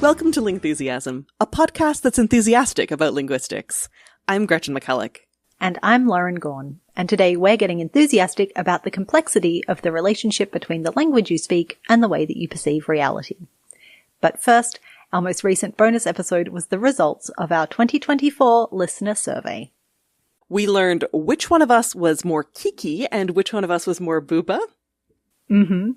Welcome to Lingthusiasm, a podcast that's enthusiastic about linguistics. I'm Gretchen McCulloch. And I'm Lauren Gawne. And today we're getting enthusiastic about the complexity of the relationship between the language you speak and the way that you perceive reality. But first, our most recent bonus episode was the results of our 2024 listener survey. We learned which one of us was more Kiki and which one of us was more Booba. Mm-hmm.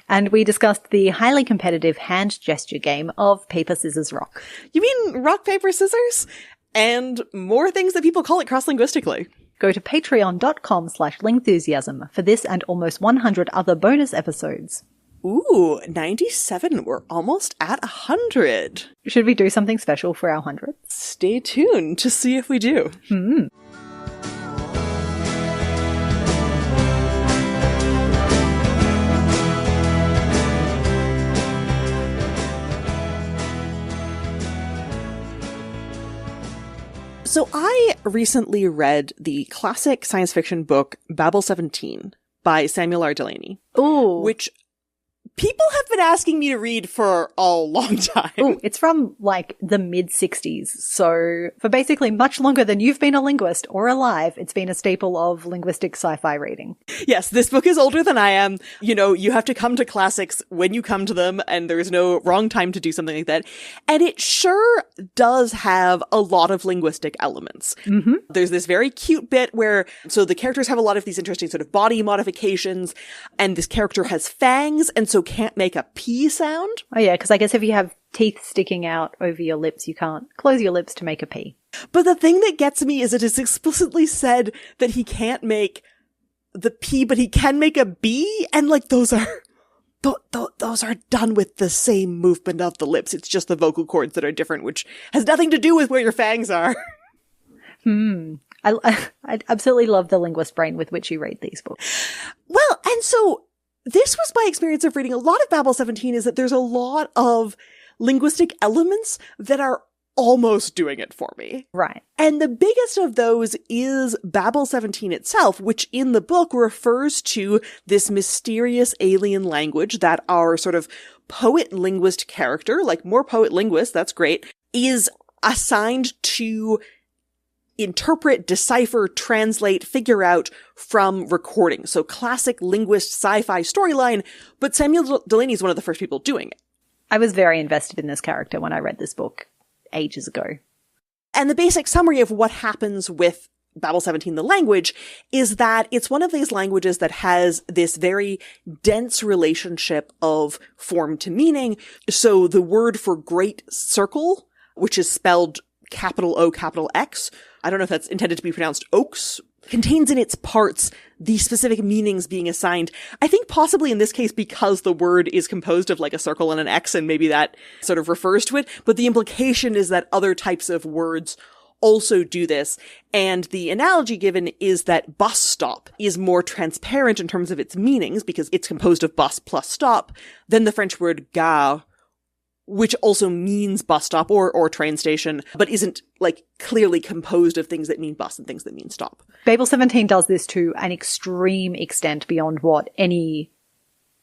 And we discussed the highly competitive hand gesture game of paper, scissors, rock. You mean rock, paper, scissors? And more things that people call it cross-linguistically. Go to patreon.com/lingthusiasm for this and almost 100 other bonus episodes. Ooh, 97. We're almost at 100. Should we do something special for our 100th? Stay tuned to see if we do. So I recently read the classic science fiction book Babel 17 by Samuel R. Delany. Ooh. Which people have been asking me to read for a long time. Ooh, it's from like the mid-60s. So for basically much longer than you've been a linguist or alive, it's been a staple of linguistic sci-fi reading. Yes, this book is older than I am. You know, you have to come to classics when you come to them, and there's no wrong time to do something like that. And it sure does have a lot of linguistic elements. Mm-hmm. There's this very cute bit where, so the characters have a lot of these interesting sort of body modifications, and this character has fangs, and so can't make a P sound. Oh yeah, because I guess if you have teeth sticking out over your lips, you can't close your lips to make a P. But the thing that gets me is it is explicitly said that he can't make the P, but he can make a B, and like those are those are done with the same movement of the lips. It's just the vocal cords that are different, which has nothing to do with where your fangs are. I absolutely love the linguist brain with which you read these books. Well, and so this was my experience of reading a lot of Babel 17, is that there's a lot of linguistic elements that are almost doing it for me. Right. And the biggest of those is Babel 17 itself, which in the book refers to this mysterious alien language that our sort of poet-linguist character, like more poet-linguist, that's great, is assigned to interpret, decipher, translate, figure out from recording. So classic linguist sci-fi storyline, but Samuel Delany is one of the first people doing it. I was very invested in this character when I read this book ages ago. And the basic summary of what happens with Babel 17, the language, is that it's one of these languages that has this very dense relationship of form to meaning. So the word for great circle, which is spelled capital O, capital X, I don't know if that's intended to be pronounced oaks, contains in its parts the specific meanings being assigned. I think possibly in this case because the word is composed of like a circle and an X, and maybe that sort of refers to it. But the implication is that other types of words also do this. And the analogy given is that bus stop is more transparent in terms of its meanings because it's composed of bus plus stop than the French word gare, which also means bus stop or train station, but isn't like clearly composed of things that mean bus and things that mean stop. Babel 17 does this to an extreme extent beyond what any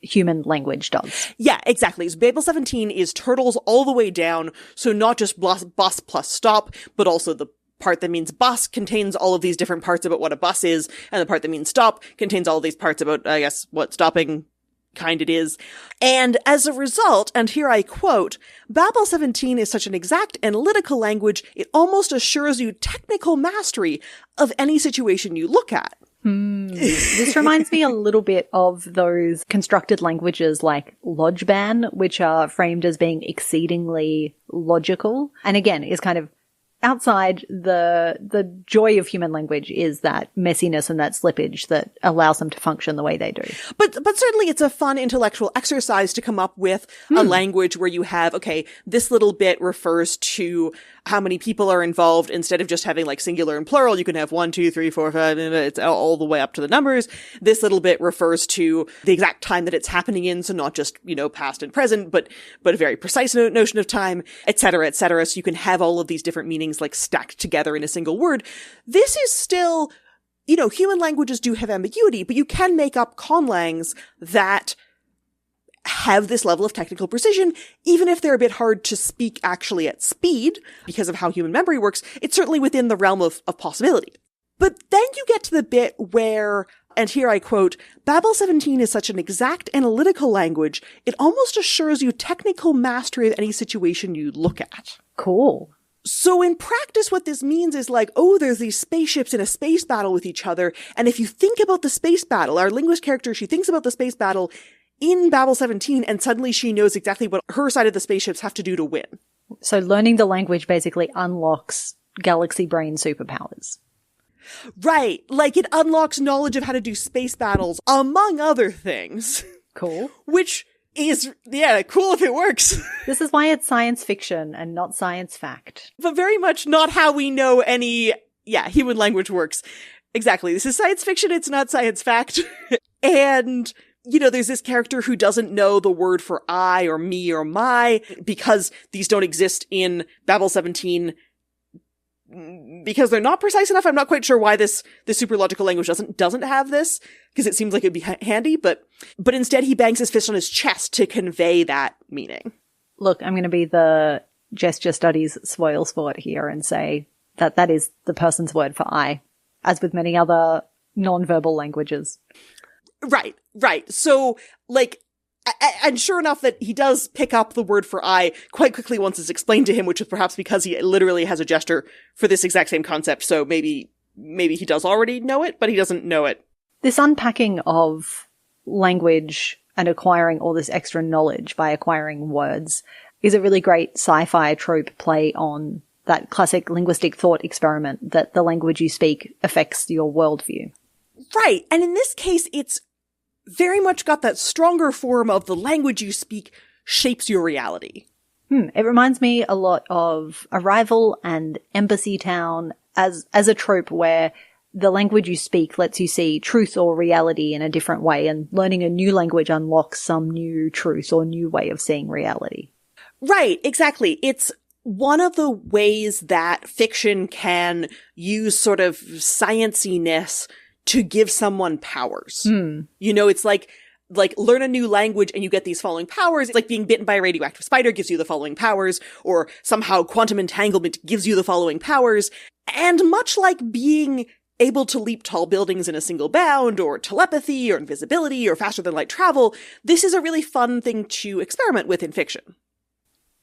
human language does. Yeah, exactly. So Babel 17 is turtles all the way down. So not just bus plus stop, but also the part that means bus contains all of these different parts about what a bus is, and the part that means stop contains all of these parts about, I guess, what stopping kind it is. And as a result, and here I quote, Babel 17 is such an exact analytical language, it almost assures you technical mastery of any situation you look at. This reminds me a little bit of those constructed languages like Lodgeban, which are framed as being exceedingly logical. And again, is kind of outside the joy of human language is that messiness and that slippage that allows them to function the way they do. But certainly it's a fun intellectual exercise to come up with a language where you have, okay, this little bit refers to how many people are involved. Instead of just having like singular and plural, you can have 1, 2, 3, 4, 5, it's all the way up to the numbers. This little bit refers to the exact time that it's happening in. So not just, past and present, but a very precise notion of time, et cetera, et cetera. So you can have all of these different meanings like stacked together in a single word. This is still, human languages do have ambiguity, but you can make up conlangs that have this level of technical precision, even if they're a bit hard to speak actually at speed because of how human memory works. It's certainly within the realm of possibility. But then you get to the bit where, and here I quote, Babel 17 is such an exact analytical language, it almost assures you technical mastery of any situation you look at. Cool. So in practice, what this means is like, oh, there's these spaceships in a space battle with each other. And if you think about the space battle, our linguist character, she thinks about the space battle in Babel 17, and suddenly she knows exactly what her side of the spaceships have to do to win. So learning the language basically unlocks galaxy brain superpowers. Right. Like it unlocks knowledge of how to do space battles, among other things. Cool. Which is, yeah, cool if it works. This is why it's science fiction and not science fact. But very much not how we know any, human language works. Exactly. This is science fiction. It's not science fact. And, there's this character who doesn't know the word for I or me or my because these don't exist in Babel 17 because they're not precise enough. I'm not quite sure why this super logical language doesn't have this, because it seems like it'd be handy, but instead he bangs his fist on his chest to convey that meaning. Look, I'm going to be the gesture studies spoil sport here and say that is the person's word for I, as with many other non-verbal languages. Right. So, and sure enough that he does pick up the word for I quite quickly once it's explained to him, which is perhaps because he literally has a gesture for this exact same concept. So maybe he does already know it, but he doesn't know it. This unpacking of language and acquiring all this extra knowledge by acquiring words is a really great sci-fi trope play on that classic linguistic thought experiment that the language you speak affects your worldview. Right. And in this case, it's very much got that stronger form of the language you speak shapes your reality. It reminds me a lot of Arrival and Embassytown as a trope where the language you speak lets you see truth or reality in a different way, and learning a new language unlocks some new truth or new way of seeing reality. Right, exactly. It's one of the ways that fiction can use sort of scienciness to give someone powers. It's like learn a new language and you get these following powers. It's like being bitten by a radioactive spider gives you the following powers, or somehow quantum entanglement gives you the following powers. And much like being able to leap tall buildings in a single bound, or telepathy, or invisibility, or faster than light travel, this is a really fun thing to experiment with in fiction.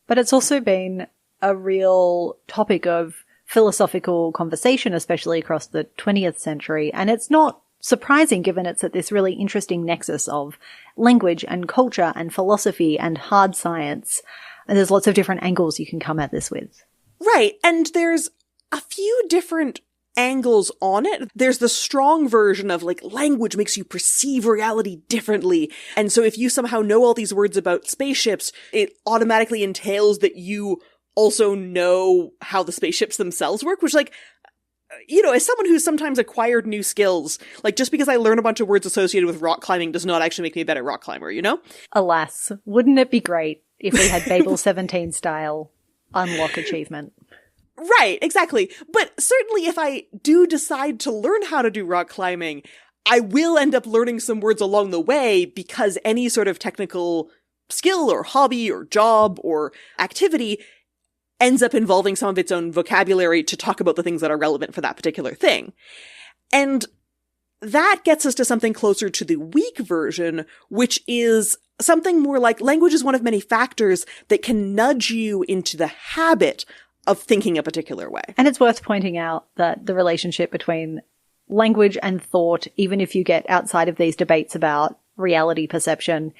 But it's also been a real topic of philosophical conversation, especially across the 20th century. And it's not surprising given it's at this really interesting nexus of language and culture and philosophy and hard science. And there's lots of different angles you can come at this with. Right. And there's a few different angles on it. There's the strong version of language makes you perceive reality differently. And so if you somehow know all these words about spaceships, it automatically entails that you also know how the spaceships themselves work, which as someone who's sometimes acquired new skills, just because I learn a bunch of words associated with rock climbing does not actually make me a better rock climber, Alas, wouldn't it be great if we had Babel 17 style unlock achievement? Right, exactly. But certainly if I do decide to learn how to do rock climbing, I will end up learning some words along the way, because any sort of technical skill or hobby or job or activity ends up involving some of its own vocabulary to talk about the things that are relevant for that particular thing. And that gets us to something closer to the weak version, which is something more like language is one of many factors that can nudge you into the habit of thinking a particular way. And it's worth pointing out that the relationship between language and thought, even if you get outside of these debates about reality perception,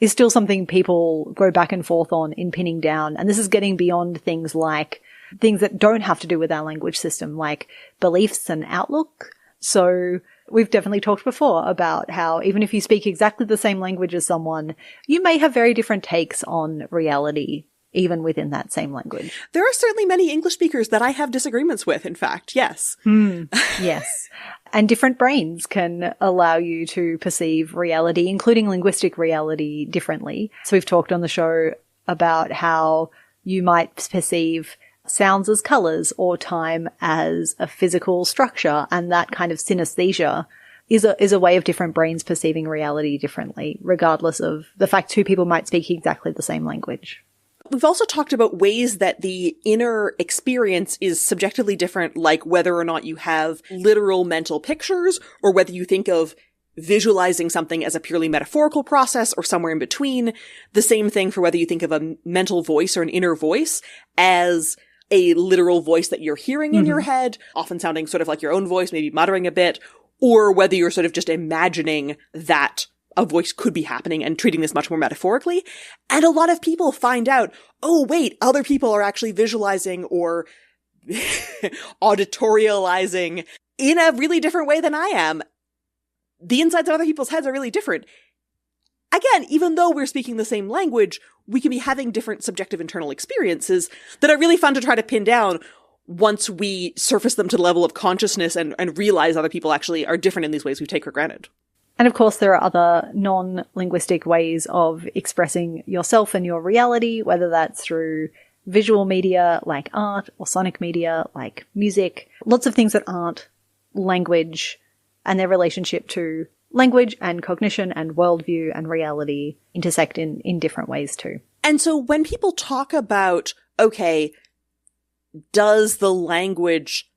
is still something people go back and forth on in pinning down. And this is getting beyond things that don't have to do with our language system, like beliefs and outlook. So we've definitely talked before about how even if you speak exactly the same language as someone, you may have very different takes on reality, even within that same language. There are certainly many English speakers that I have disagreements with, in fact, yes. Yes. And different brains can allow you to perceive reality, including linguistic reality, differently. So we've talked on the show about how you might perceive sounds as colors or time as a physical structure, and that kind of synesthesia is a way of different brains perceiving reality differently, regardless of the fact two people might speak exactly the same language. We've also talked about ways that the inner experience is subjectively different, like whether or not you have literal mental pictures or whether you think of visualizing something as a purely metaphorical process or somewhere in between. The same thing for whether you think of a mental voice or an inner voice as a literal voice that you're hearing in your head, often sounding sort of like your own voice, maybe muttering a bit, or whether you're sort of just imagining that a voice could be happening and treating this much more metaphorically. And a lot of people find out, oh, wait, other people are actually visualizing or auditorializing in a really different way than I am. The insides of other people's heads are really different. Again, even though we're speaking the same language, we can be having different subjective internal experiences that are really fun to try to pin down once we surface them to the level of consciousness and realize other people actually are different in these ways we take for granted. And of course, there are other non-linguistic ways of expressing yourself and your reality, whether that's through visual media like art or sonic media like music. Lots of things that aren't language and their relationship to language and cognition and worldview and reality intersect in different ways too. And so when people talk about, okay, does the language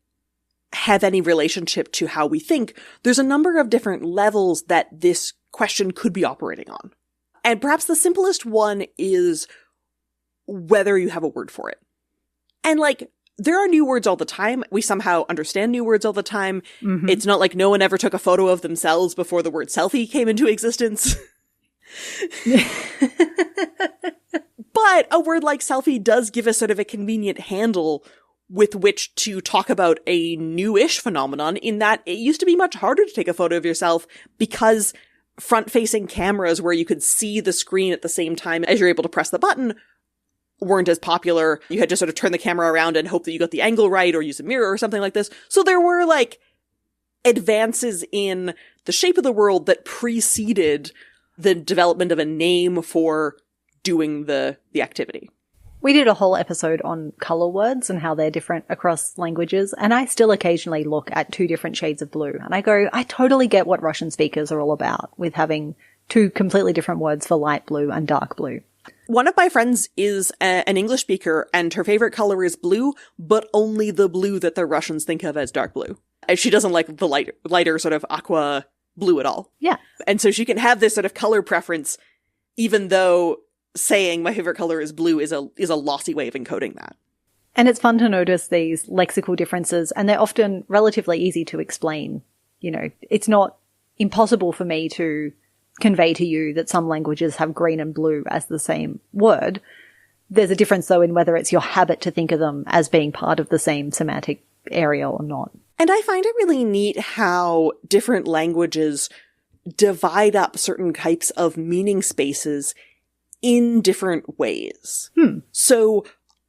have any relationship to how we think, there's a number of different levels that this question could be operating on. And perhaps the simplest one is whether you have a word for it. And like, there are new words all the time. We somehow understand new words all the time. It's not like no one ever took a photo of themselves before the word selfie came into existence. But a word like selfie does give us sort of a convenient handle with which to talk about a newish phenomenon, in that it used to be much harder to take a photo of yourself because front-facing cameras where you could see the screen at the same time as you're able to press the button weren't as popular. You had to sort of turn the camera around and hope that you got the angle right or use a mirror or something like this. So there were like advances in the shape of the world that preceded the development of a name for doing the activity. We did a whole episode on color words and how they're different across languages, and I still occasionally look at two different shades of blue and I go, I totally get what Russian speakers are all about with having two completely different words for light blue and dark blue. One of my friends is an English speaker, and her favorite color is blue, but only the blue that the Russians think of as dark blue. And she doesn't like the lighter sort of aqua blue at all. Yeah. And so she can have this sort of color preference, even though saying my favorite color is blue is a lossy way of encoding that. And it's fun to notice these lexical differences, and they're often relatively easy to explain. You know, it's not impossible for me to convey to you that some languages have green and blue as the same word. There's a difference, though, in whether it's your habit to think of them as being part of the same semantic area or not. And I find it really neat how different languages divide up certain types of meaning spaces in different ways. So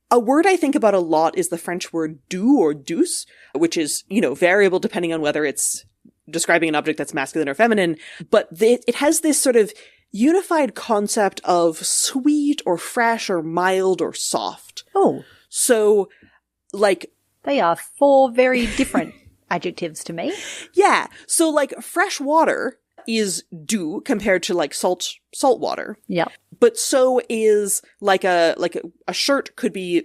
a word I think about a lot is the French word du or douce, which is, you know, variable depending on whether it's describing an object that's masculine or feminine, but it has this sort of unified concept of sweet or fresh or mild or soft. Oh. So, like... They are four very different adjectives to me. Yeah. So, like, fresh water is doux compared to, like, salt water. Yeah. But so is, like a shirt could be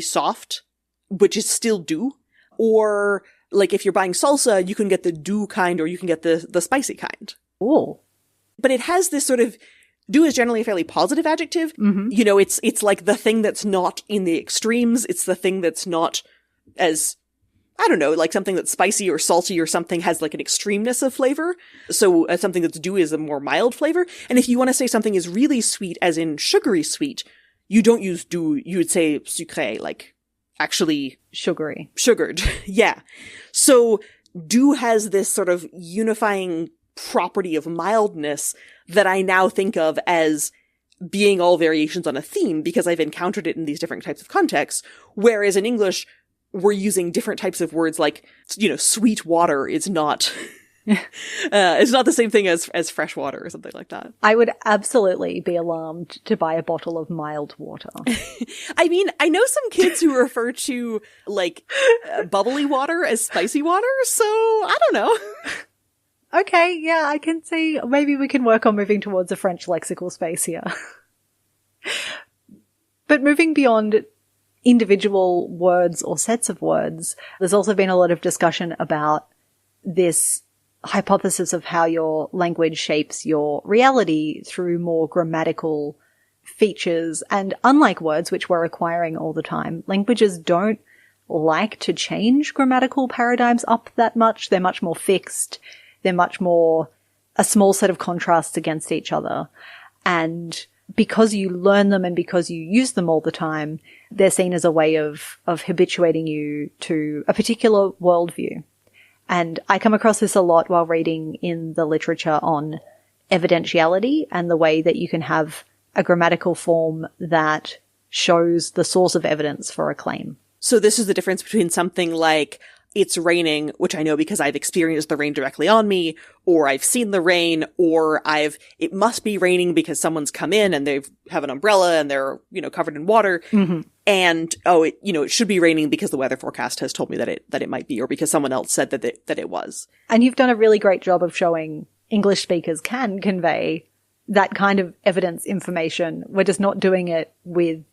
soft, which is still doux. Or... like, if you're buying salsa, you can get the doux kind or you can get the spicy kind. Ooh. But it has this sort of... doux is generally a fairly positive adjective. You know, it's like the thing that's not in the extremes. It's the thing that's not as... I don't know, like something that's spicy or salty or something has like an extremeness of flavor. So something that's doux is a more mild flavor. And if you want to say something is really sweet, as in sugary sweet, you don't use doux. You would say sucré, like... actually sugared. Yeah. So doux has this sort of unifying property of mildness that I now think of as being all variations on a theme because I've encountered it in these different types of contexts. Whereas in English, we're using different types of words like, you know, sweet water is not... it's not the same thing as fresh water or something like that. I would absolutely be alarmed to buy a bottle of mild water. I mean, I know some kids who refer to, like, bubbly water as spicy water, so I don't know. Okay, yeah, I can see. Maybe we can work on moving towards a French lexical space here. But moving beyond individual words or sets of words, there's also been a lot of discussion about this hypothesis of how your language shapes your reality through more grammatical features. And unlike words, which we're acquiring all the time, languages don't like to change grammatical paradigms up that much. They're much more fixed. They're much more a small set of contrasts against each other. And because you learn them and because you use them all the time, they're seen as a way of habituating you to a particular worldview. And I come across this a lot while reading in the literature on evidentiality and the way that you can have a grammatical form that shows the source of evidence for a claim. So this is the difference between something like, it's raining, which I know because I've experienced the rain directly on me, or I've seen the rain, or it must be raining because someone's come in and they have an umbrella and they're, covered in water. Mm-hmm. And, it should be raining because the weather forecast has told me that it might be, or because someone else said that it was. And you've done a really great job of showing English speakers can convey that kind of evidence information. We're just not doing it with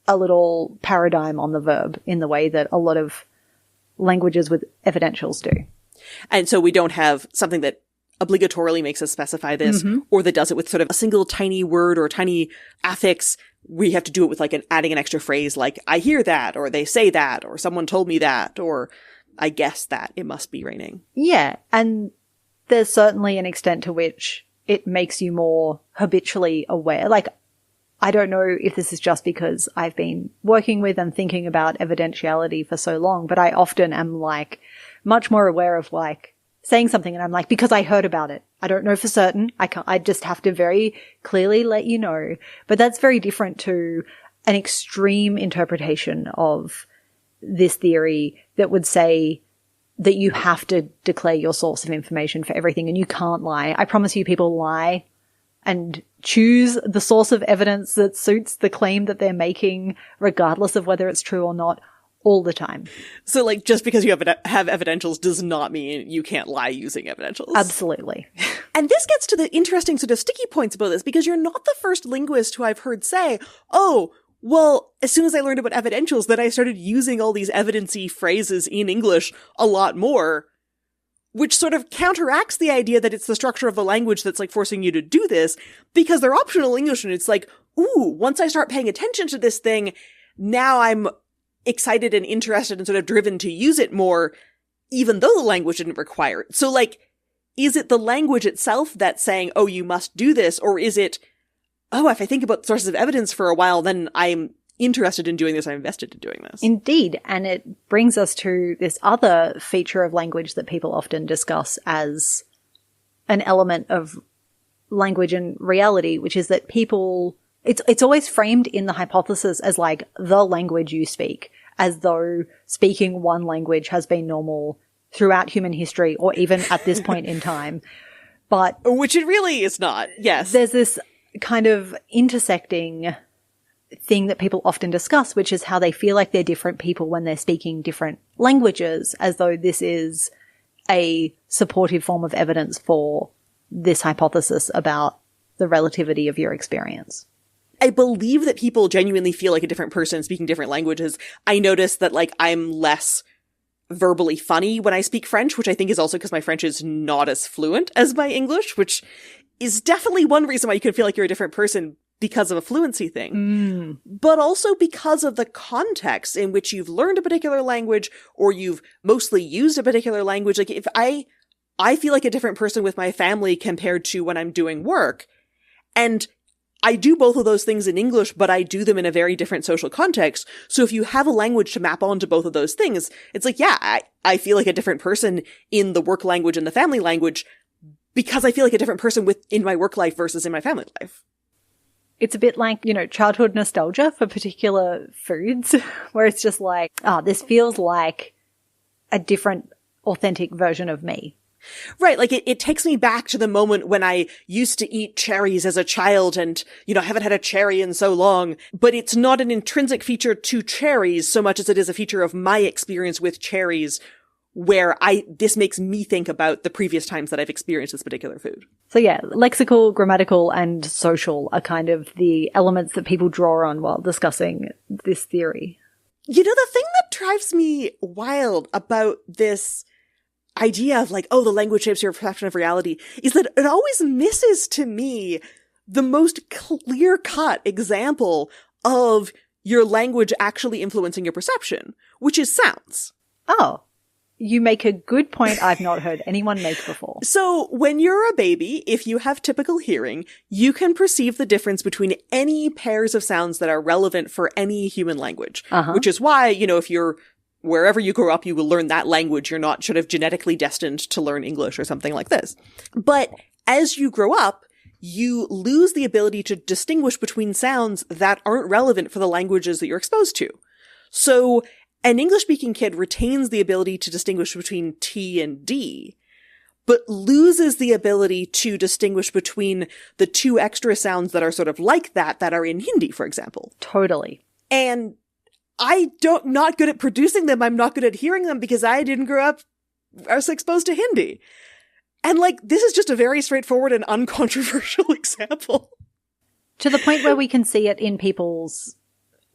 a little paradigm on the verb in the way that a lot of languages with evidentials do. And so we don't have something that obligatorily makes us specify this, or that does it with sort of a single tiny word or tiny affix. We have to do it with adding an extra phrase like, I hear that, or they say that, or someone told me that, or I guess that it must be raining. Yeah. And there's certainly an extent to which it makes you more habitually aware. I don't know if this is just because I've been working with and thinking about evidentiality for so long, but I often am much more aware of saying something and I'm because I heard about it. I don't know for certain. I just have to very clearly let you know. But that's very different to an extreme interpretation of this theory that would say that you have to declare your source of information for everything and you can't lie. I promise you people lie and choose the source of evidence that suits the claim that they're making, regardless of whether it's true or not, all the time. So, just because you have evidentials does not mean you can't lie using evidentials. Absolutely. And this gets to the interesting sort of sticky points about this, because you're not the first linguist who I've heard say, oh, well, as soon as I learned about evidentials, then I started using all these evidency phrases in English a lot more, which sort of counteracts the idea that it's the structure of the language that's forcing you to do this, because they're optional English and it's ooh, once I start paying attention to this thing, now I'm excited and interested and sort of driven to use it more, even though the language didn't require it. So is it the language itself that's saying, oh, you must do this? Or is it, oh, if I think about sources of evidence for a while, then I'm interested in doing this, I'm invested in doing this. Indeed. And it brings us to this other feature of language that people often discuss as an element of language and reality, which is that people, it's always framed in the hypothesis as the language you speak, as though speaking one language has been normal throughout human history or even at this point in time. But which it really is not. Yes. There's this kind of intersecting thing that people often discuss, which is how they feel like they're different people when they're speaking different languages, as though this is a supportive form of evidence for this hypothesis about the relativity of your experience. I believe that people genuinely feel like a different person speaking different languages. I notice that I'm less verbally funny when I speak French, which I think is also because my French is not as fluent as my English, which is definitely one reason why you could feel like you're a different person, because of a fluency thing, but also because of the context in which you've learned a particular language or you've mostly used a particular language. If I feel like a different person with my family compared to when I'm doing work, and I do both of those things in English, but I do them in a very different social context. So if you have a language to map onto both of those things, it's I feel like a different person in the work language and the family language because I feel like a different person in my work life versus in my family life. It's a bit like, childhood nostalgia for particular foods, where it's just this feels like a different, authentic version of me. Right. It takes me back to the moment when I used to eat cherries as a child and, I haven't had a cherry in so long, but it's not an intrinsic feature to cherries so much as it is a feature of my experience with cherries where this makes me think about the previous times that I've experienced this particular food. So yeah, lexical, grammatical, and social are kind of the elements that people draw on while discussing this theory. You know, the thing that drives me wild about this idea of like, oh, the language shapes your perception of reality is that it always misses to me the most clear-cut example of your language actually influencing your perception, which is sounds. Oh, you make a good point I've not heard anyone make before. So when you're a baby, if you have typical hearing, you can perceive the difference between any pairs of sounds that are relevant for any human language, which is why, you know, if you're wherever you grow up, you will learn that language. You're not sort of genetically destined to learn English or something like this. But as you grow up, you lose the ability to distinguish between sounds that aren't relevant for the languages that you're exposed to. So an English-speaking kid retains the ability to distinguish between T and D, but loses the ability to distinguish between the two extra sounds that are sort of like that are in Hindi, for example. Totally. And not good at producing them. I'm not good at hearing them because I didn't grow up, I was exposed to Hindi. And like, this is just a very straightforward and uncontroversial example. To the point where we can see it in people's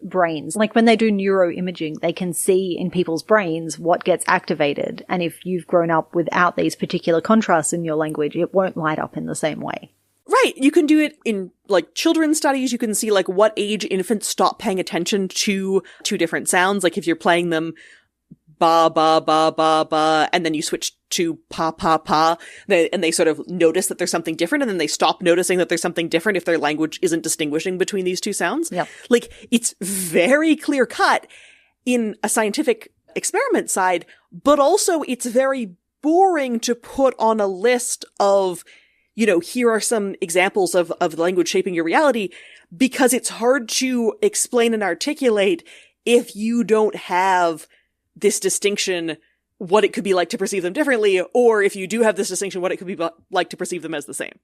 brains. Like when they do neuroimaging, they can see in people's brains what gets activated. And if you've grown up without these particular contrasts in your language, it won't light up in the same way. Right. You can do it in like children's studies. You can see like what age infants stop paying attention to two different sounds. Like if you're playing them ba, ba, ba, ba, ba, and then you switch to pa, pa, pa, and they sort of notice that there's something different, and then they stop noticing that there's something different if their language isn't distinguishing between these two sounds. Yep. Like it's very clear cut in a scientific experiment side, but also it's very boring to put on a list of, you know, here are some examples of the language shaping your reality, because it's hard to explain and articulate if you don't have this distinction, what it could be like to perceive them differently, or if you do have this distinction, what it could be like to perceive them as the same.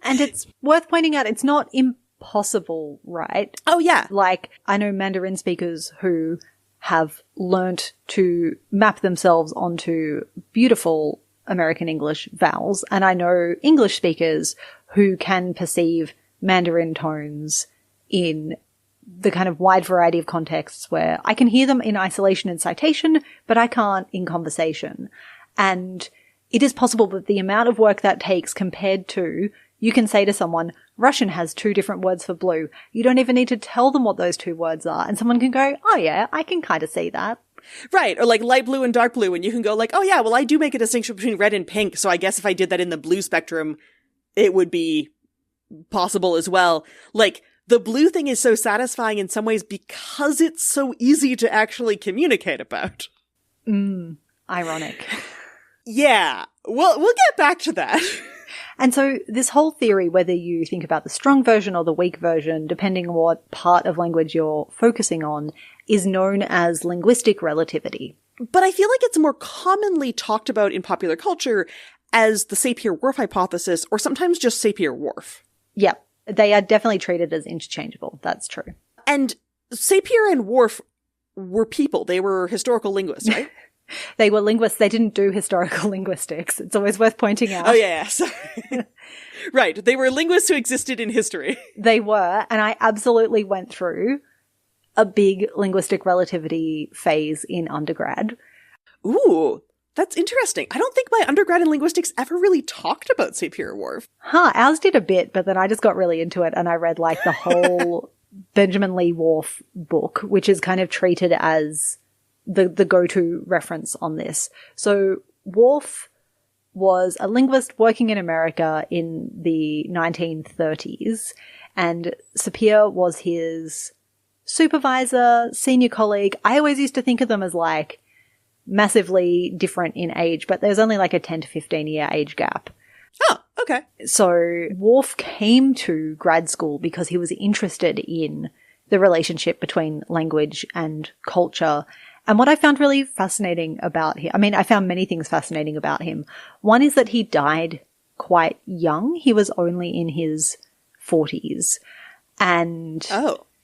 And it's worth pointing out, it's not impossible, right? Oh, yeah. Like, I know Mandarin speakers who have learnt to map themselves onto beautiful American English vowels, and I know English speakers who can perceive Mandarin tones in the kind of wide variety of contexts where I can hear them in isolation and citation, but I can't in conversation. And it is possible that the amount of work that takes compared to, you can say to someone, Russian has 2 different words for blue. You don't even need to tell them what those 2 words are. And someone can go, oh yeah, I can kind of see that. Right. Or like light blue and dark blue. And you can go like, oh yeah, well I do make a distinction between red and pink. So I guess if I did that in the blue spectrum, it would be possible as well. Like, the blue thing is so satisfying in some ways because it's so easy to actually communicate about. Ironic. Yeah. We'll get back to that. And so this whole theory, whether you think about the strong version or the weak version, depending on what part of language you're focusing on, is known as linguistic relativity. But I feel like it's more commonly talked about in popular culture as the Sapir-Whorf hypothesis, or sometimes just Sapir-Whorf. Yep. They are definitely treated as interchangeable. That's true. And Sapir and Whorf were people. They were historical linguists, right? They were linguists. They didn't do historical linguistics. It's always worth pointing out. Oh, yeah. Sorry. Right. They were linguists who existed in history. They were. And I absolutely went through a big linguistic relativity phase in undergrad. Ooh. That's interesting. I don't think my undergrad in linguistics ever really talked about Sapir-Whorf. Ours did a bit, but then I just got really into it and I read like the whole Benjamin Lee Whorf book, which is kind of treated as the go-to reference on this. So Whorf was a linguist working in America in the 1930s, and Sapir was his supervisor, senior colleague. I always used to think of them as like massively different in age, but there's only like a 10 to 15 year age gap. Oh, okay. So Whorf came to grad school because he was interested in the relationship between language and culture. And what I found really fascinating about him, I mean, I found many things fascinating about him. One is that he died quite young. He was only in his 40s. And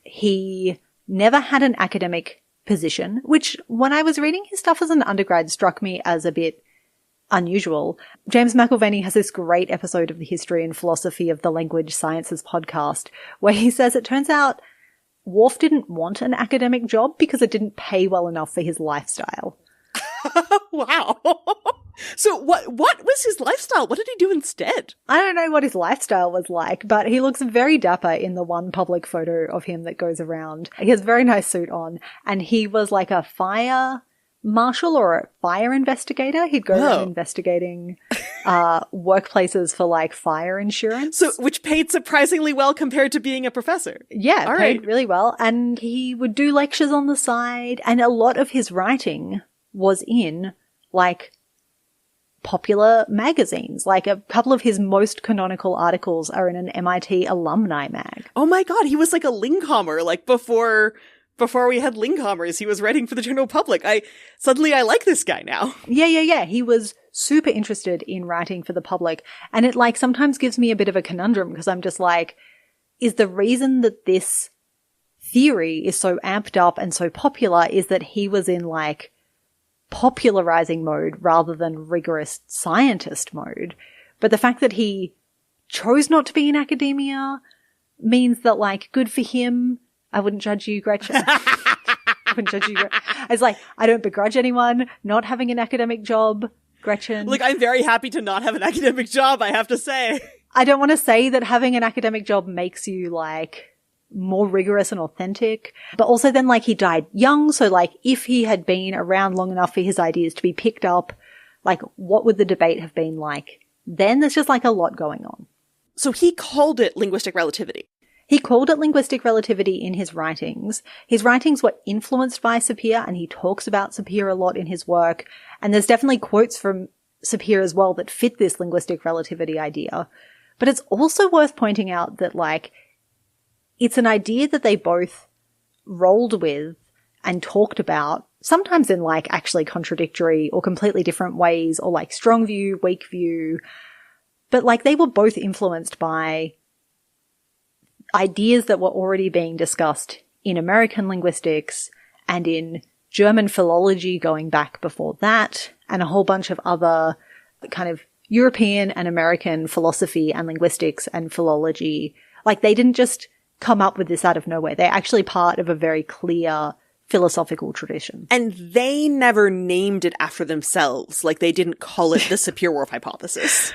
he never had an academic position, which when I was reading his stuff as an undergrad struck me as a bit unusual. James McIlvanney has this great episode of the History and Philosophy of the Language Sciences podcast where he says it turns out Whorf didn't want an academic job because it didn't pay well enough for his lifestyle. Wow. So what was his lifestyle? What did he do instead? I don't know what his lifestyle was like, but he looks very dapper in the one public photo of him that goes around. He has a very nice suit on, and he was like a fire marshal or a fire investigator. He'd go around investigating workplaces for like fire insurance. So, which paid surprisingly well compared to being a professor. Yeah, paid really well. And he would do lectures on the side, and a lot of his writing was in like popular magazines. Like a couple of his most canonical articles are in an MIT alumni mag. Oh my god, he was like a Linghammer, like before we had Linghammers, he was writing for the general public. I like this guy now. Yeah. He was super interested in writing for the public. And it like sometimes gives me a bit of a conundrum because I'm just like, is the reason that this theory is so amped up and so popular is that he was in like popularizing mode rather than rigorous scientist mode. But the fact that he chose not to be in academia means that like good for him. I wouldn't judge you, Gretchen. I wouldn't judge you. It's like, I don't begrudge anyone not having an academic job, Gretchen. Like, I'm very happy to not have an academic job, I have to say. I don't want to say that having an academic job makes you like more rigorous and authentic, but also then like he died young. So like if he had been around long enough for his ideas to be picked up, like what would the debate have been like? Then there's just like a lot going on. So he called it linguistic relativity. He called it linguistic relativity in his writings. His writings were influenced by Sapir, and he talks about Sapir a lot in his work. And there's definitely quotes from Sapir as well that fit this linguistic relativity idea. But it's also worth pointing out that like it's an idea that they both rolled with and talked about, sometimes in like actually contradictory or completely different ways, or like strong view, weak view. But like they were both influenced by ideas that were already being discussed in American linguistics and in German philology going back before that, and a whole bunch of other kind of European and American philosophy and linguistics and philology. Like they didn't just come up with this out of nowhere. They're actually part of a very clear philosophical tradition. And they never named it after themselves. Like they didn't call it the Sapir-Whorf hypothesis.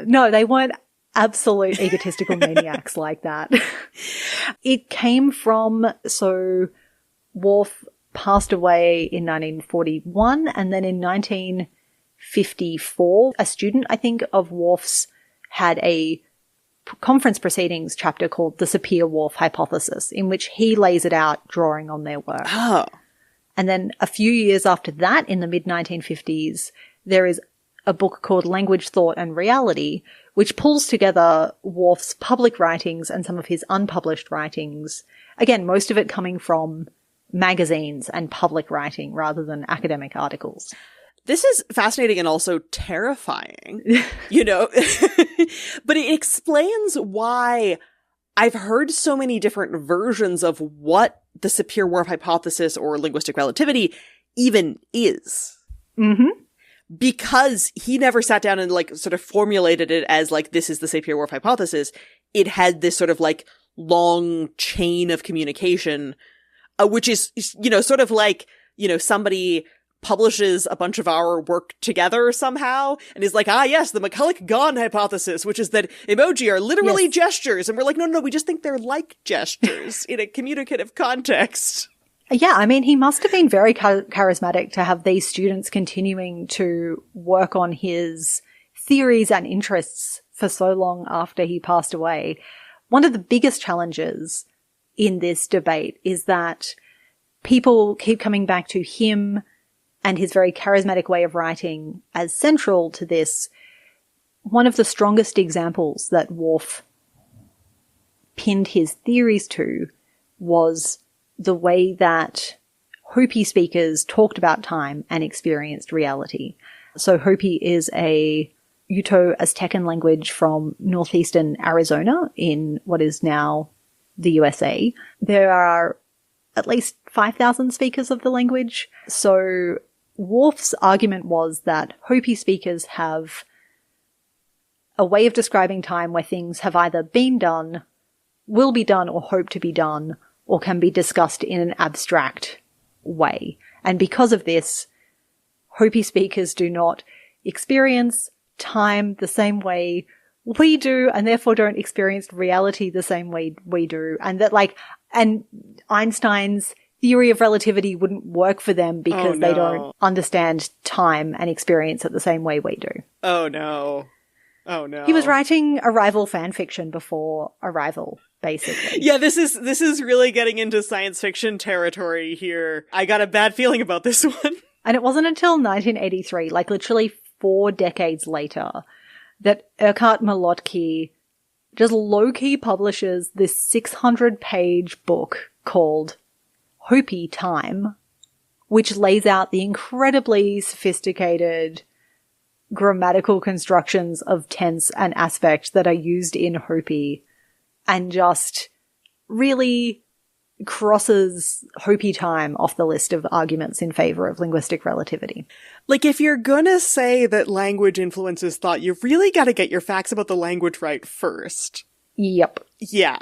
No, they weren't absolute egotistical maniacs like that. It came from, so Whorf passed away in 1941, and then in 1954, a student, I think, of Whorf's had a conference proceedings chapter called the Sapir-Whorf hypothesis, in which he lays it out drawing on their work. Oh. And then a few years after that, in the mid-1950s, there is a book called Language, Thought and Reality, which pulls together Whorf's public writings and some of his unpublished writings. Again, most of it coming from magazines and public writing rather than academic articles. This is fascinating and also terrifying, you know, but it explains why I've heard so many different versions of what the Sapir-Whorf hypothesis or linguistic relativity even is. Mm-hmm. Because he never sat down and like sort of formulated it as like, this is the Sapir-Whorf hypothesis. It had this sort of like long chain of communication, which is, you know, sort of like, you know, somebody publishes a bunch of our work together somehow and is like, yes, the McCulloch Gawne hypothesis, which is that emoji are literally gestures. And we're like, no, we just think they're like gestures in a communicative context. Yeah, I mean, he must have been very charismatic to have these students continuing to work on his theories and interests for so long after he passed away. One of the biggest challenges in this debate is that people keep coming back to him and his very charismatic way of writing as central to this. One of the strongest examples that Whorf pinned his theories to was the way that Hopi speakers talked about time and experienced reality. So Hopi is a Uto-Aztecan language from northeastern Arizona in what is now the USA. There are at least 5,000 speakers of the language. So Whorf's argument was that Hopi speakers have a way of describing time where things have either been done, will be done, or hope to be done, or can be discussed in an abstract way. And because of this, Hopi speakers do not experience time the same way we do, and therefore don't experience reality the same way we do. And that, like, and Einstein's theory of relativity wouldn't work for them because they don't understand time and experience it the same way we do. Oh no. Oh no. He was writing Arrival fan fiction before Arrival, basically. Yeah, this is really getting into science fiction territory here. I got a bad feeling about this one. And it wasn't until 1983, like literally 4 decades later, that Urquhart Molotky just low-key publishes this 600-page book called Hopi Time, which lays out the incredibly sophisticated grammatical constructions of tense and aspect that are used in Hopi, and just really crosses Hopi time off the list of arguments in favor of linguistic relativity. Like, if you're gonna say that language influences thought, you've really got to get your facts about the language right first. Yep. Yeah.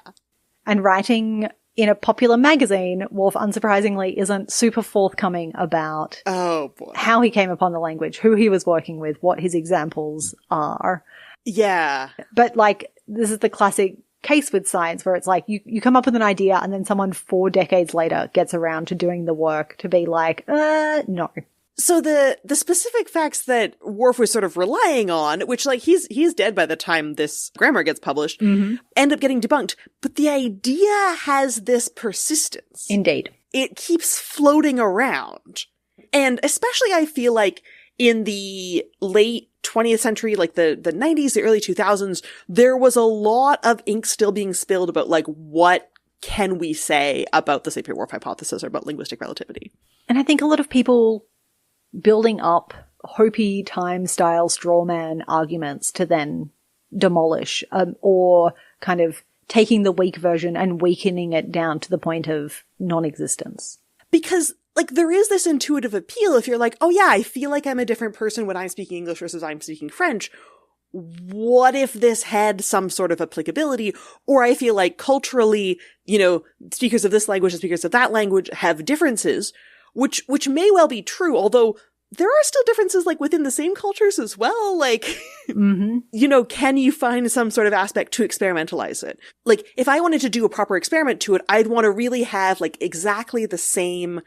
And writing in a popular magazine, Whorf, unsurprisingly, isn't super forthcoming about how he came upon the language, who he was working with, what his examples are. Yeah. But, like, this is the classic case with science where it's like you come up with an idea and then someone 4 decades later gets around to doing the work to be like, no. So the specific facts that Whorf was sort of relying on, which, like, he's dead by the time this grammar gets published, end up getting debunked. But the idea has this persistence. Indeed. It keeps floating around. And especially I feel like in the late 20th century, like the 90s, the early 2000s, there was a lot of ink still being spilled about, like, what can we say about the Sapir-Whorf hypothesis or about linguistic relativity. And I think a lot of people building up Hopi time style straw man arguments to then demolish, or kind of taking the weak version and weakening it down to the point of non-existence. Because, like, there is this intuitive appeal if you're like, oh yeah, I feel like I'm a different person when I'm speaking English versus I'm speaking French. What if this had some sort of applicability? Or I feel like culturally, you know, speakers of this language and speakers of that language have differences, which may well be true, although there are still differences, like, within the same cultures as well. Like, you know, can you find some sort of aspect to experimentalize it? Like, if I wanted to do a proper experiment to it, I'd want to really have, like, exactly the same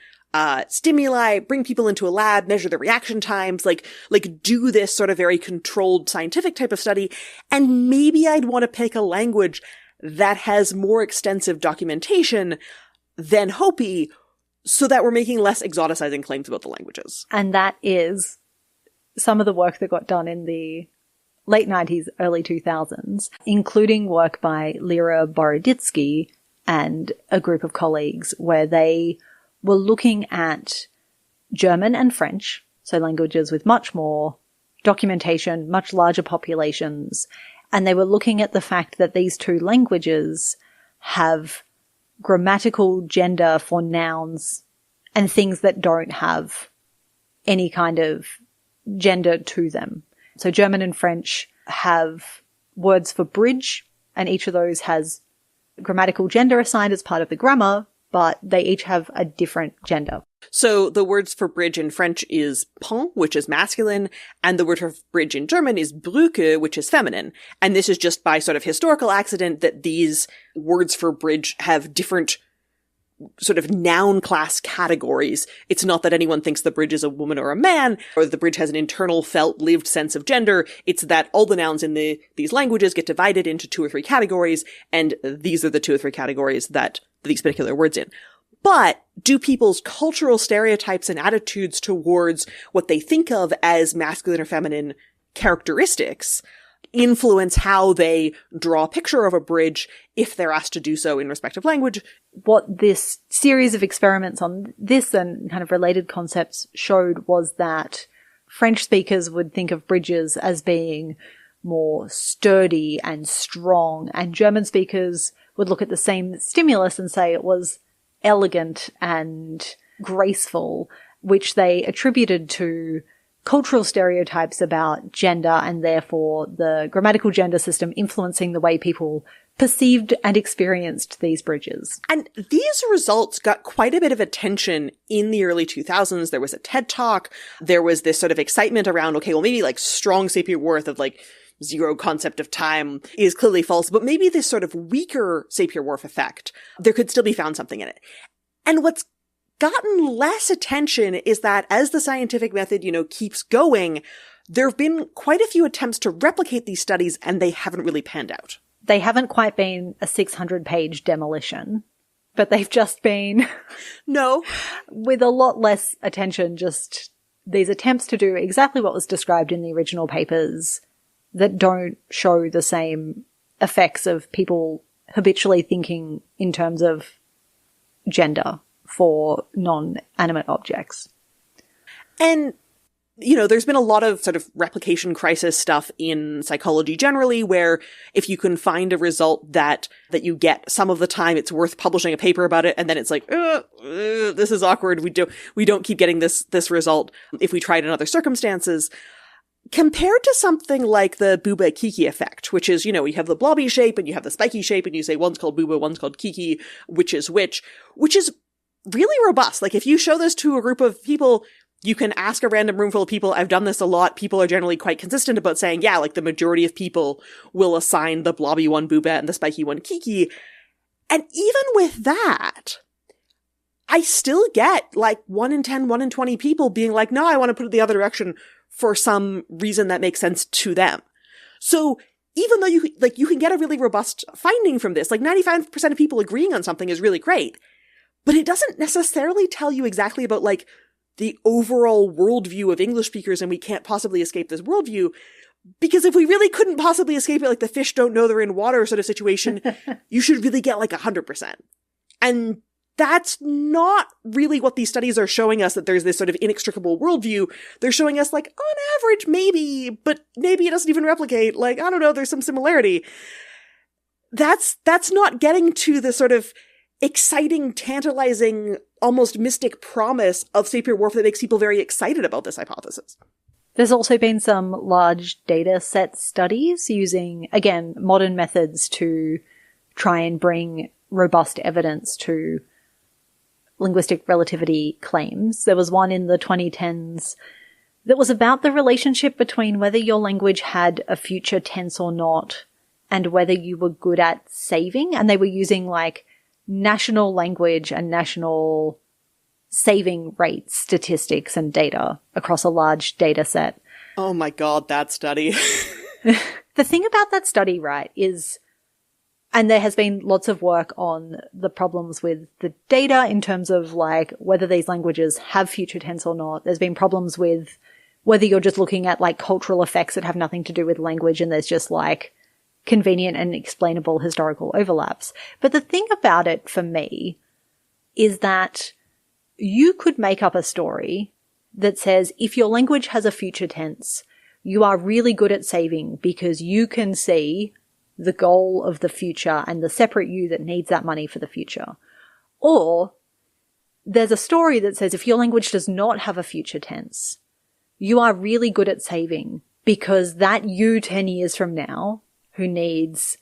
stimuli, bring people into a lab, measure the reaction times, like do this sort of very controlled scientific type of study. And maybe I'd want to pick a language that has more extensive documentation than Hopi, so that we're making less exoticizing claims about the languages. And that is some of the work that got done in the late 90s, early 2000s, including work by Lera Boroditsky and a group of colleagues where they were looking at German and French, so languages with much more documentation, much larger populations, and they were looking at the fact that these two languages have grammatical gender for nouns and things that don't have any kind of gender to them. So German and French have words for bridge, and each of those has grammatical gender assigned as part of the grammar, but they each have a different gender. So the words for bridge in French is pont, which is masculine, and the word for bridge in German is Brücke, which is feminine. And this is just by sort of historical accident that these words for bridge have different sort of noun class categories. It's not that anyone thinks the bridge is a woman or a man, or that the bridge has an internal felt lived sense of gender. It's that all the nouns in these languages get divided into 2 or 3 categories, and these are the 2 or 3 categories that these particular words in. But do people's cultural stereotypes and attitudes towards what they think of as masculine or feminine characteristics influence how they draw a picture of a bridge if they're asked to do so in respective language? What this series of experiments on this and kind of related concepts showed was that French speakers would think of bridges as being more sturdy and strong, and German speakers would look at the same stimulus and say it was elegant and graceful, which they attributed to cultural stereotypes about gender and therefore the grammatical gender system influencing the way people perceived and experienced these bridges. And these results got quite a bit of attention in the early 2000s. There was a TED Talk. There was this sort of excitement around, okay, well, maybe like strong Sapir-Whorf of like zero concept of time is clearly false, but maybe this sort of weaker Sapir-Whorf effect, there could still be found something in it. And what's gotten less attention is that as the scientific method, keeps going, there have been quite a few attempts to replicate these studies and they haven't really panned out. They haven't quite been a 600-page demolition, but they've just been no, with a lot less attention, just these attempts to do exactly what was described in the original papers that don't show the same effects of people habitually thinking in terms of gender for non-animate objects. And, there's been a lot of sort of replication crisis stuff in psychology generally, where if you can find a result that you get some of the time, it's worth publishing a paper about it. And then it's like, this is awkward. We don't keep getting this result if we try it in other circumstances. Compared to something like the Booba Kiki effect, which is, you have the blobby shape and you have the spiky shape and you say one's called Booba, one's called Kiki, which is really robust. Like if you show this to a group of people, you can ask a random room full of people. I've done this a lot. People are generally quite consistent about saying, yeah, like the majority of people will assign the blobby one Booba and the spiky one Kiki. And even with that, I still get like 1 in 10, 1 in 20 people being like, no, I want to put it the other direction for some reason that makes sense to them. So even though you can get a really robust finding from this, like 95% of people agreeing on something is really great, but it doesn't necessarily tell you exactly about like the overall worldview of English speakers, and we can't possibly escape this worldview. Because if we really couldn't possibly escape it, like the fish don't know they're in water sort of situation, you should really get like 100%. And that's not really what these studies are showing us, that there's this sort of inextricable worldview. They're showing us like, on average, maybe, but maybe it doesn't even replicate. Like, I don't know, there's some similarity. That's not getting to the sort of exciting, tantalizing, almost mystic promise of Sapir-Whorf that makes people very excited about this hypothesis. There's also been some large data set studies using, again, modern methods to try and bring robust evidence to linguistic relativity claims. There was one in the 2010s that was about the relationship between whether your language had a future tense or not and whether you were good at saving. And they were using like national language and national saving rates, statistics and data across a large data set. Oh my God, that study. The thing about that study, right, is, and there has been lots of work on the problems with the data in terms of like whether these languages have future tense or not. There's been problems with whether you're just looking at like cultural effects that have nothing to do with language and there's just like convenient and explainable historical overlaps. But the thing about it for me is that you could make up a story that says if your language has a future tense, you are really good at saving because you can see the goal of the future and the separate you that needs that money for the future. Or there's a story that says if your language does not have a future tense, you are really good at saving because that you 10 years from now who needs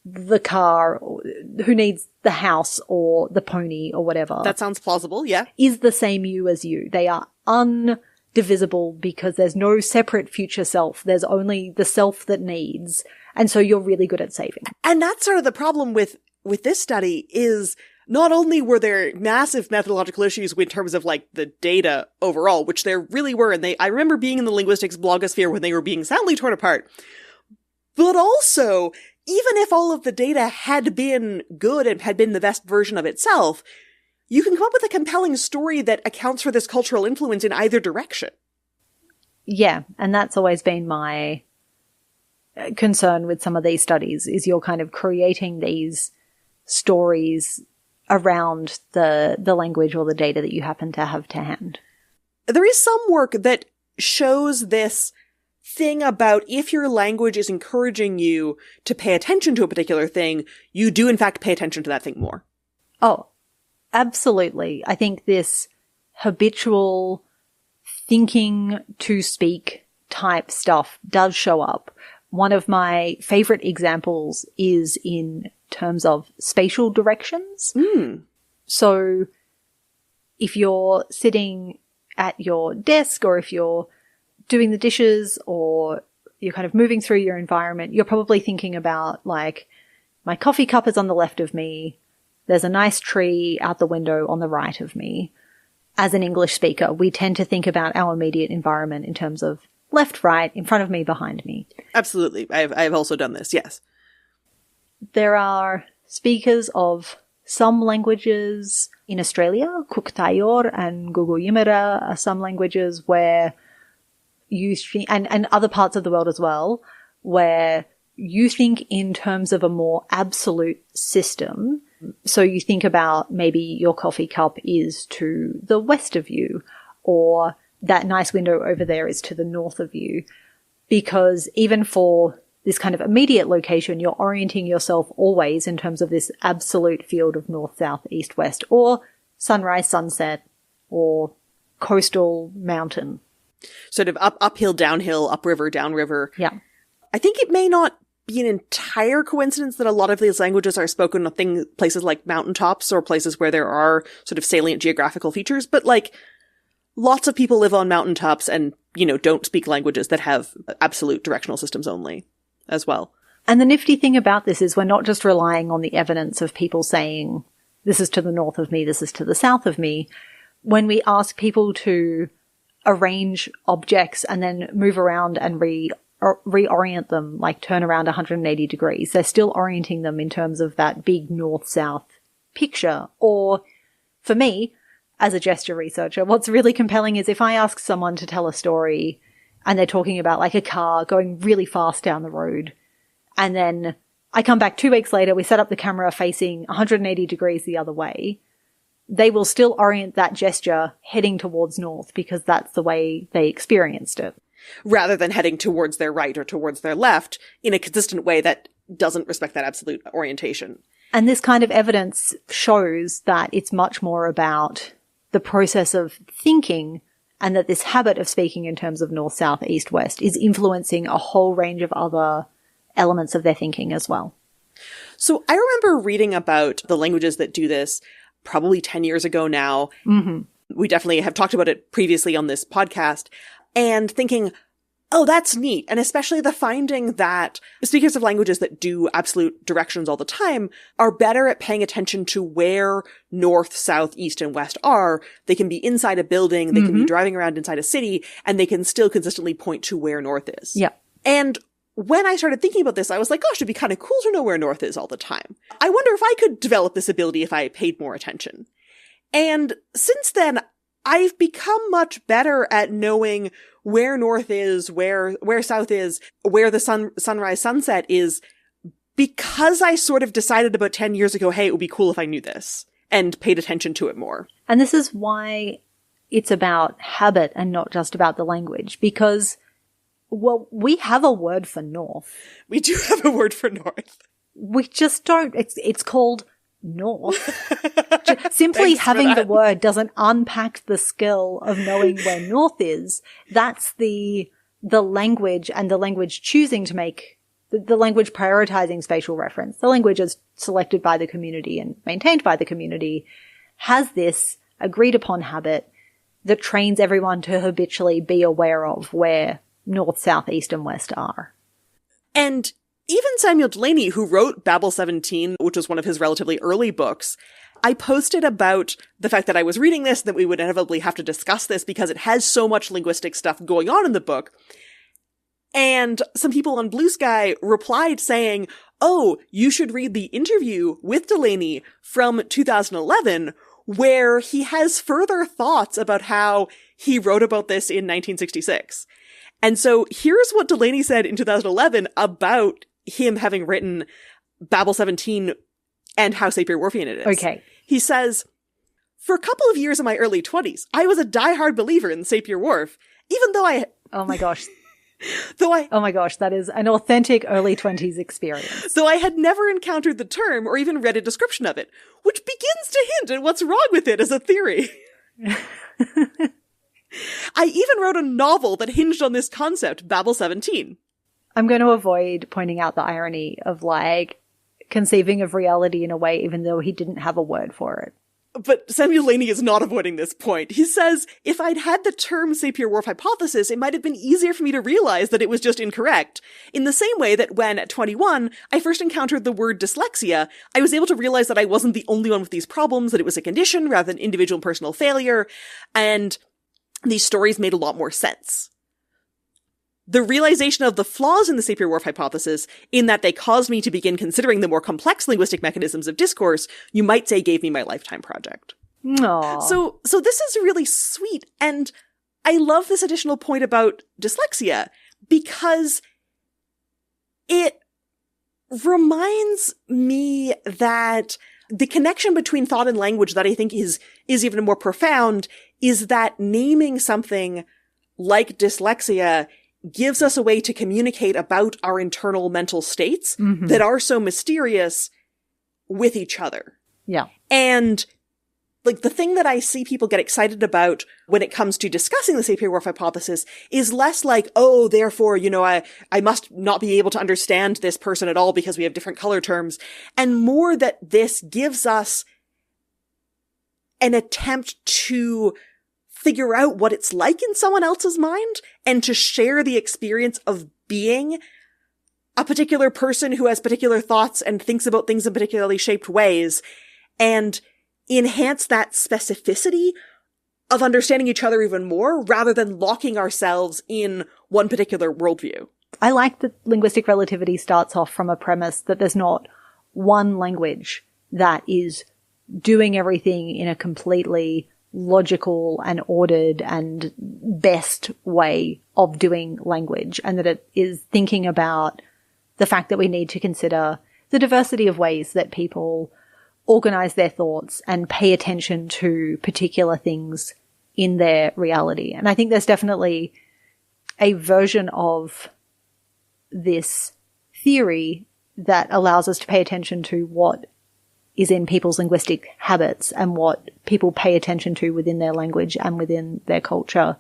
the car, or who needs the house or the pony or whatever. That sounds plausible, yeah. Is the same you as you. They are undivisible because there's no separate future self. There's only the self that needs. And so you're really good at saving. And that's sort of the problem with this study is not only were there massive methodological issues in terms of like the data overall, which there really were. And I remember being in the linguistics blogosphere when they were being soundly torn apart. But also, even if all of the data had been good and had been the best version of itself, you can come up with a compelling story that accounts for this cultural influence in either direction. Yeah, and that's always been my concern with some of these studies, is you're kind of creating these stories around the language or the data that you happen to have to hand. There is some work that shows this thing about if your language is encouraging you to pay attention to a particular thing, you do in fact pay attention to that thing more. Oh, Absolutely. I think this habitual thinking to speak type stuff does show up. One of my favorite examples is in terms of spatial directions. So if you're sitting at your desk, or if you're doing the dishes, or you're kind of moving through your environment, you're probably thinking about, like, my coffee cup is on the left of me. There's a nice tree out the window on the right of me. As an English speaker, we tend to think about our immediate environment in terms of left, right, in front of me, behind me. Absolutely. I've also done this, yes. There are speakers of some languages in Australia, Cook Tayor and Gugu Yimera are some languages where you think, and other parts of the world as well, where you think in terms of a more absolute system. So you think about maybe your coffee cup is to the west of you, or that nice window over there is to the north of you. Because even for this kind of immediate location, you're orienting yourself always in terms of this absolute field of north, south, east, west, or sunrise, sunset, or coastal mountain. Sort of uphill, downhill, upriver, downriver. Yeah. I think it may not be an entire coincidence that a lot of these languages are spoken in places like mountaintops or places where there are sort of salient geographical features, but like lots of people live on mountaintops and, you know, don't speak languages that have absolute directional systems only as well. And the nifty thing about this is we're not just relying on the evidence of people saying, this is to the north of me, this is to the south of me. When we ask people to arrange objects and then move around and reorient them, like turn around 180 degrees, they're still orienting them in terms of that big north-south picture. Or for me, as a gesture researcher, what's really compelling is if I ask someone to tell a story and they're talking about like a car going really fast down the road, and then I come back 2 weeks later, we set up the camera facing 180 degrees the other way, they will still orient that gesture heading towards north because that's the way they experienced it. Rather than heading towards their right or towards their left in a consistent way that doesn't respect that absolute orientation. And this kind of evidence shows that it's much more about the process of thinking, and that this habit of speaking in terms of north, south, east, west is influencing a whole range of other elements of their thinking as well. So I remember reading about the languages that do this probably 10 years ago now. Mm-hmm. We definitely have talked about it previously on this podcast, and thinking, oh, that's neat. And especially the finding that speakers of languages that do absolute directions all the time are better at paying attention to where north, south, east, and west are. They can be inside a building, they can be driving around inside a city, and they can still consistently point to where north is. Yeah. And when I started thinking about this, I was like, gosh, it'd be kind of cool to know where north is all the time. I wonder if I could develop this ability if I paid more attention. And since then, I've become much better at knowing where north is, where south is, where the sunrise, sunset is, because I sort of decided about 10 years ago, hey, it would be cool if I knew this, and paid attention to it more. And this is why it's about habit and not just about the language, because, well, we have a word for north. We do have a word for north. We just don't. It's called north. Simply having the word doesn't unpack the skill of knowing where north is. That's the language, and the language choosing to make the language prioritizing spatial reference. The language is selected by the community and maintained by the community, has this agreed upon habit that trains everyone to habitually be aware of where north, south, east, and west are. And even Samuel Delany, who wrote Babel 17, which was one of his relatively early books, I posted about the fact that I was reading this, that we would inevitably have to discuss this because it has so much linguistic stuff going on in the book. And some people on Blue Sky replied saying, oh, you should read the interview with Delany from 2011, where he has further thoughts about how he wrote about this in 1966. And so here's what Delany said in 2011 about him having written Babel 17 and how Sapir-Whorfian it is. Okay. He says, for a couple of years in my early 20s, I was a diehard believer in Sapir-Whorf, even though Oh my gosh. Oh my gosh, that is an authentic early 20s experience. Though I had never encountered the term or even read a description of it, which begins to hint at what's wrong with it as a theory. I even wrote a novel that hinged on this concept, Babel 17. I'm going to avoid pointing out the irony of, like, conceiving of reality in a way even though he didn't have a word for it. But Samuel Laney is not avoiding this point. He says, if I'd had the term Sapir-Whorf hypothesis, it might have been easier for me to realize that it was just incorrect. In the same way that when, at 21, I first encountered the word dyslexia, I was able to realize that I wasn't the only one with these problems, that it was a condition rather than individual and personal failure, and these stories made a lot more sense. The realization of the flaws in the Sapir-Whorf hypothesis, in that they caused me to begin considering the more complex linguistic mechanisms of discourse, you might say gave me my lifetime project. Aww. So this is really sweet, and I love this additional point about dyslexia, because it reminds me that the connection between thought and language that I think is even more profound is that naming something like dyslexia gives us a way to communicate about our internal mental states that are so mysterious with each other. Yeah. And like the thing that I see people get excited about when it comes to discussing the Sapir-Whorf hypothesis is less like, oh, therefore, I must not be able to understand this person at all because we have different color terms, and more that this gives us an attempt to figure out what it's like in someone else's mind and to share the experience of being a particular person who has particular thoughts and thinks about things in particularly shaped ways, and enhance that specificity of understanding each other even more rather than locking ourselves in one particular worldview. I like that linguistic relativity starts off from a premise that there's not one language that is doing everything in a completely logical and ordered and best way of doing language, and that it is thinking about the fact that we need to consider the diversity of ways that people organize their thoughts and pay attention to particular things in their reality. And I think there's definitely a version of this theory that allows us to pay attention to what is in people's linguistic habits and what people pay attention to within their language and within their culture.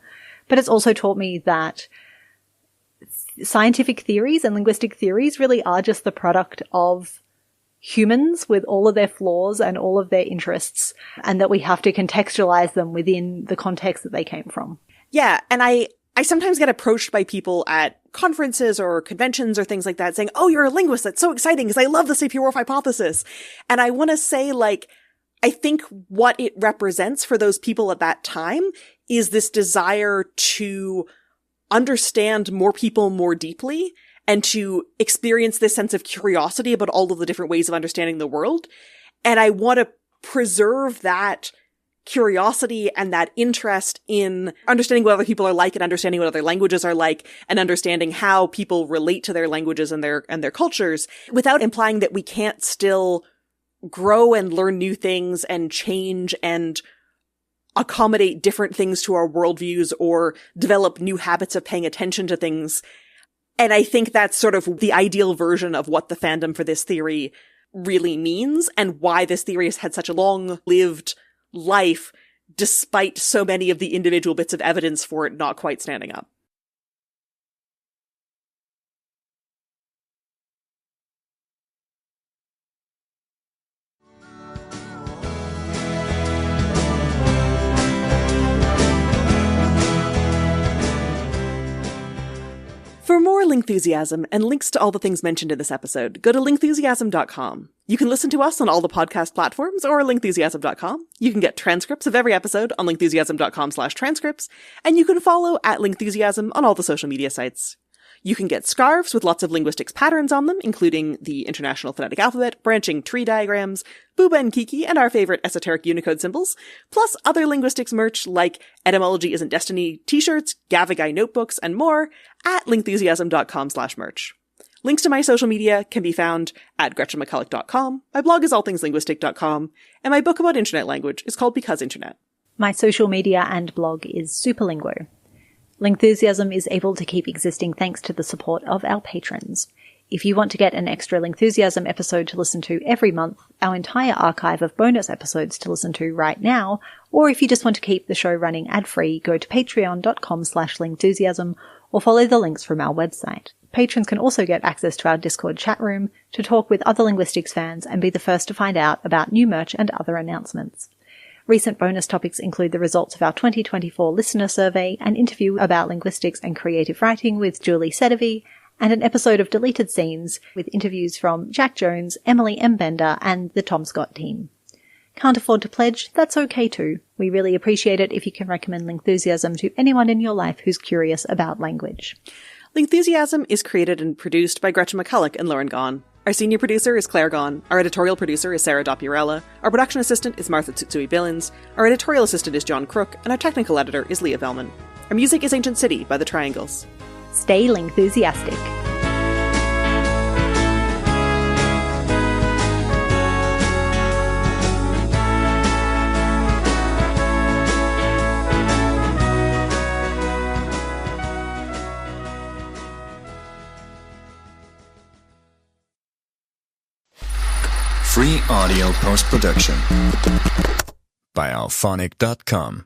But it's also taught me that scientific theories and linguistic theories really are just the product of humans with all of their flaws and all of their interests, and that we have to contextualize them within the context that they came from. Yeah, and I sometimes get approached by people at conferences or conventions or things like that saying, oh, you're a linguist. That's so exciting because I love the Sapir-Whorf hypothesis. And I want to say, like, I think what it represents for those people at that time is this desire to understand more people more deeply and to experience this sense of curiosity about all of the different ways of understanding the world. And I want to preserve that curiosity and that interest in understanding what other people are like and understanding what other languages are like and understanding how people relate to their languages and their cultures, without implying that we can't still grow and learn new things and change and accommodate different things to our worldviews or develop new habits of paying attention to things. And I think that's sort of the ideal version of what the fandom for this theory really means, and why this theory has had such a long-lived life, despite so many of the individual bits of evidence for it not quite standing up. For more Lingthusiasm and links to all the things mentioned in this episode, go to lingthusiasm.com. You can listen to us on all the podcast platforms or lingthusiasm.com. You can get transcripts of every episode on lingthusiasm.com/transcripts, and you can follow at Lingthusiasm on all the social media sites. You can get scarves with lots of linguistics patterns on them, including the International Phonetic Alphabet, branching tree diagrams, Booba and Kiki, and our favorite esoteric Unicode symbols, plus other linguistics merch like Etymology Isn't Destiny t-shirts, Gavagai notebooks, and more at lingthusiasm.com/merch. Links to my social media can be found at gretchenmcculloch.com, my blog is allthingslinguistic.com, and my book about internet language is called Because Internet. My social media and blog is Superlinguo. Linguisticism is able to keep existing thanks to the support of our patrons. If you want to get an extra Linguisticism episode to listen to every month, our entire archive of bonus episodes to listen to right now, or if you just want to keep the show running ad-free, go to patreon.com/linguisticism or follow the links from our website. Patrons can also get access to our Discord chat room to talk with other linguistics fans and be the first to find out about new merch and other announcements. Recent bonus topics include the results of our 2024 listener survey, an interview about linguistics and creative writing with Julie Sedovy, and an episode of Deleted Scenes with interviews from Jack Jones, Emily M. Bender, and the Tom Scott team. Can't afford to pledge? That's okay too. We really appreciate it if you can recommend Linguisticism to anyone in your life who's curious about language. Linguisticism is created and produced by Gretchen McCulloch and Lauren Gawne. Our senior producer is Claire Gawne. Our editorial producer is Sarah Dopurella. Our production assistant is Martha Tsutsui-Billins. Our editorial assistant is John Crook. And our technical editor is Leah Bellman. Our music is Ancient City by The Triangles. Stay linguistic. Free audio post-production by alphonic.com.